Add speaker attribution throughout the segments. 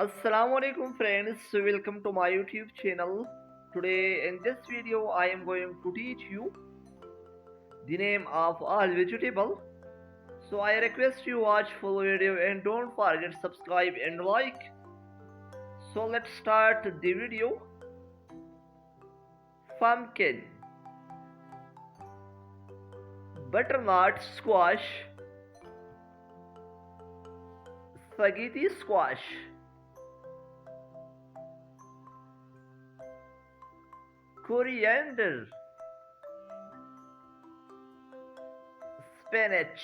Speaker 1: Assalamualaikum friends, welcome to my YouTube channel. Today in this video I am going to teach you the name of all vegetable. So I request you watch full video and don't forget subscribe and like. So let's start the video. Pumpkin, butternut squash, spaghetti squash, coriander, spinach,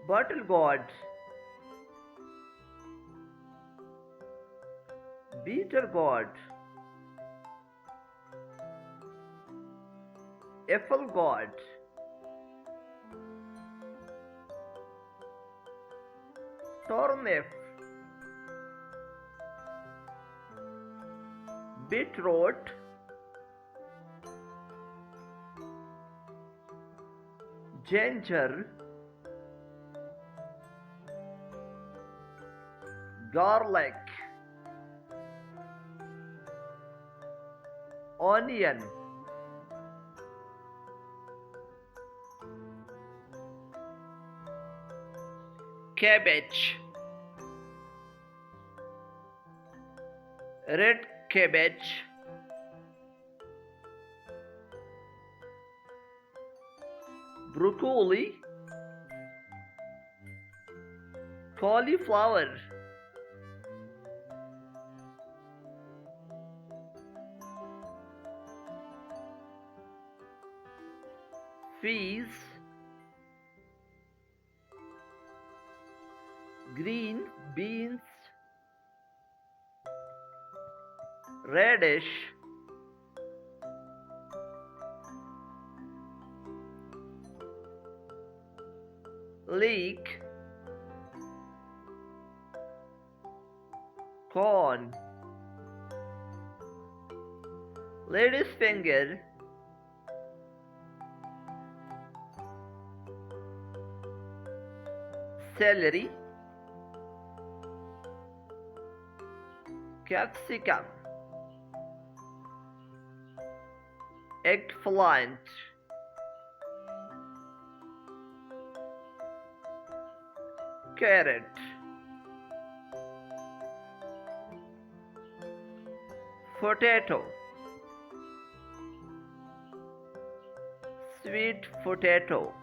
Speaker 1: bottle gourd, bitter gourd, apple gourd, turnip, beetroot, ginger, garlic, onion, cabbage, red cabbage, broccoli, cauliflower, peas, green beans, radish, leek, corn, lady's finger, celery, capsicum, eggplant, carrot, potato, sweet potato,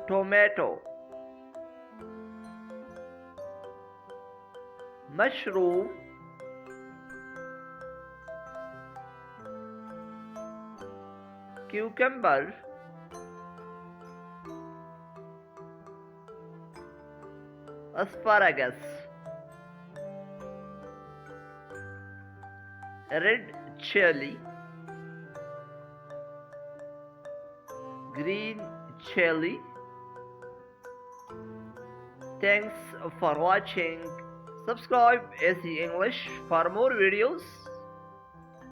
Speaker 1: tomato, mushroom, cucumber, asparagus, red chili, green chili. Thanks for watching. Subscribe SE English for more videos.